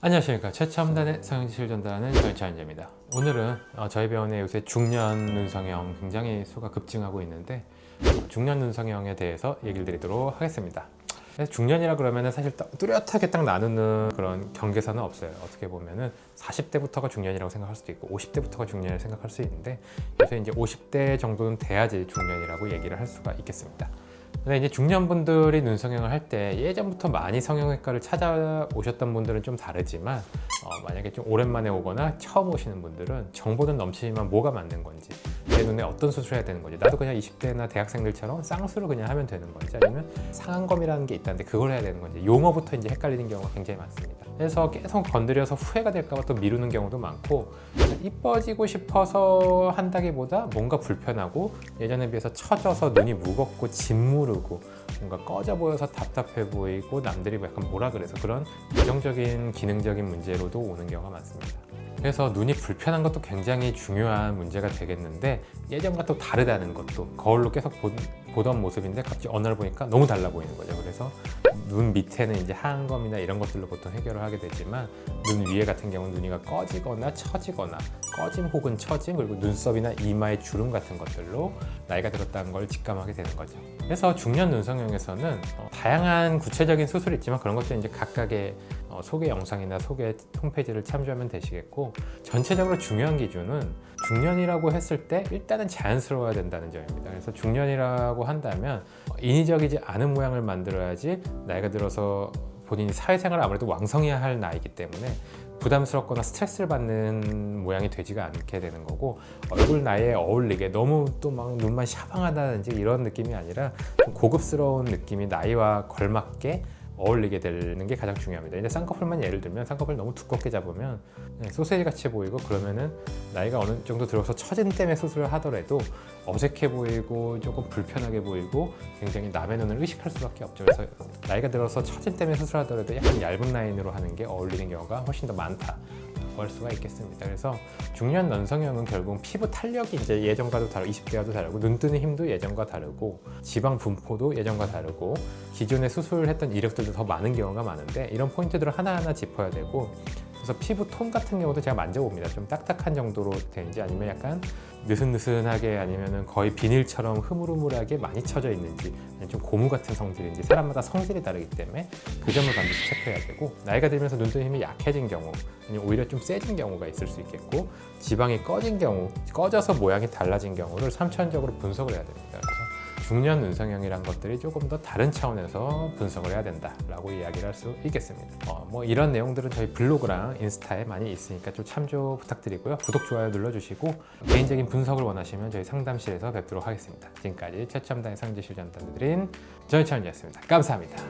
안녕하십니까. 최첨단의 성형지식을 전달하는 전차현재입니다. 오늘은 저희 병원에 요새 중년 눈성형 굉장히 수가 급증하고 있는데 중년 눈성형에 대해서 얘기를 드리도록 하겠습니다. 중년이라 그러면 사실 뚜렷하게 딱 나누는 그런 경계선은 없어요. 어떻게 보면은 40대부터가 중년이라고 생각할 수도 있고 50대부터가 중년이라고 생각할 수 있는데 요새 이제 50대 정도는 돼야지 중년이라고 얘기를 할 수가 있겠습니다. 근데 이제 중년분들이 눈성형을 할 때 예전부터 많이 성형외과를 찾아오셨던 분들은 좀 다르지만 만약에 좀 오랜만에 오거나 처음 오시는 분들은 정보는 넘치지만 뭐가 맞는 건지, 내 눈에 어떤 수술을 해야 되는 건지, 나도 그냥 20대나 대학생들처럼 쌍수를 그냥 하면 되는 건지, 아니면 상안검이라는 게 있다는데 그걸 해야 되는 건지, 용어부터 이제 헷갈리는 경우가 굉장히 많습니다. 그래서 계속 건드려서 후회가 될까봐 또 미루는 경우도 많고, 이뻐지고 싶어서 한다기보다 뭔가 불편하고 예전에 비해서 처져서 눈이 무겁고 짓무르고 뭔가 꺼져 보여서 답답해 보이고 남들이 약간 뭐라 그래서 그런 부정적인 기능적인 문제로도 오는 경우가 많습니다. 그래서 눈이 불편한 것도 굉장히 중요한 문제가 되겠는데, 예전과 또 다르다는 것도, 거울로 계속 보던 모습인데 갑자기 어느 날 보니까 너무 달라 보이는 거죠. 그래서 눈 밑에는 이제 하안검이나 이런 것들로 보통 해결을 하게 되지만, 눈 위에 같은 경우는 눈이가 꺼지거나 처지거나, 꺼짐 혹은 처짐, 그리고 눈썹이나 이마의 주름 같은 것들로 나이가 들었다는 걸 직감하게 되는 거죠. 그래서 중년 눈성형에서는 다양한 구체적인 수술이 있지만 그런 것들은 이제 각각의 소개 영상이나 소개 홈페이지를 참조하면 되시겠고, 전체적으로 중요한 기준은 중년이라고 했을 때 일단은 자연스러워야 된다는 점입니다. 그래서 중년이라고 한다면 인위적이지 않은 모양을 만들어야지, 나이가 들어서 본인이 사회생활을 아무래도 왕성해야 할 나이기 때문에 부담스럽거나 스트레스를 받는 모양이 되지가 않게 되는 거고, 얼굴 나이에 어울리게 너무 또 막 눈만 샤방하다든지 이런 느낌이 아니라 좀 고급스러운 느낌이 나이와 걸맞게 어울리게 되는 게 가장 중요합니다. 이제 쌍꺼풀만 예를 들면, 쌍꺼풀 너무 두껍게 잡으면 소세지 같이 보이고, 그러면은 나이가 어느 정도 들어서 처짐 때문에 수술을 하더라도 어색해 보이고 조금 불편하게 보이고 굉장히 남의 눈을 의식할 수밖에 없죠. 그래서 나이가 들어서 처짐 때문에 수술하더라도 약간 얇은 라인으로 하는 게 어울리는 경우가 훨씬 더 많다고 할 수가 있겠습니다. 그래서 중년 눈성형은 결국 피부 탄력이 이제 예전과도 다르고 20대와도 다르고, 눈 뜨는 힘도 예전과 다르고, 지방 분포도 예전과 다르고, 기존에 수술을 했던 이력들도 더 많은 경우가 많은데, 이런 포인트들을 하나하나 짚어야 되고, 그래서 피부 톤 같은 경우도 제가 만져봅니다. 좀 딱딱한 정도로 되는지, 아니면 약간 느슨느슨하게, 아니면 거의 비닐처럼 흐물흐물하게 많이 쳐져 있는지, 좀 고무 같은 성질인지, 사람마다 성질이 다르기 때문에 그 점을 반드시 체크해야 되고, 나이가 들면서 눈뜨는 힘이 약해진 경우, 아니면 오히려 좀 세진 경우가 있을 수 있겠고, 지방이 꺼진 경우, 꺼져서 모양이 달라진 경우를 3차원적으로 분석을 해야 됩니다. 그래서 중년 눈성형이란 것들이 조금 더 다른 차원에서 분석을 해야 된다라고 이야기를 할 수 있겠습니다. 뭐 이런 내용들은 저희 블로그랑 인스타에 많이 있으니까 좀 참조 부탁드리고요. 구독, 좋아요 눌러주시고, 개인적인 분석을 원하시면 저희 상담실에서 뵙도록 하겠습니다. 지금까지 최첨단의 성형지식 전달드린 전희찬이었습니다. 감사합니다.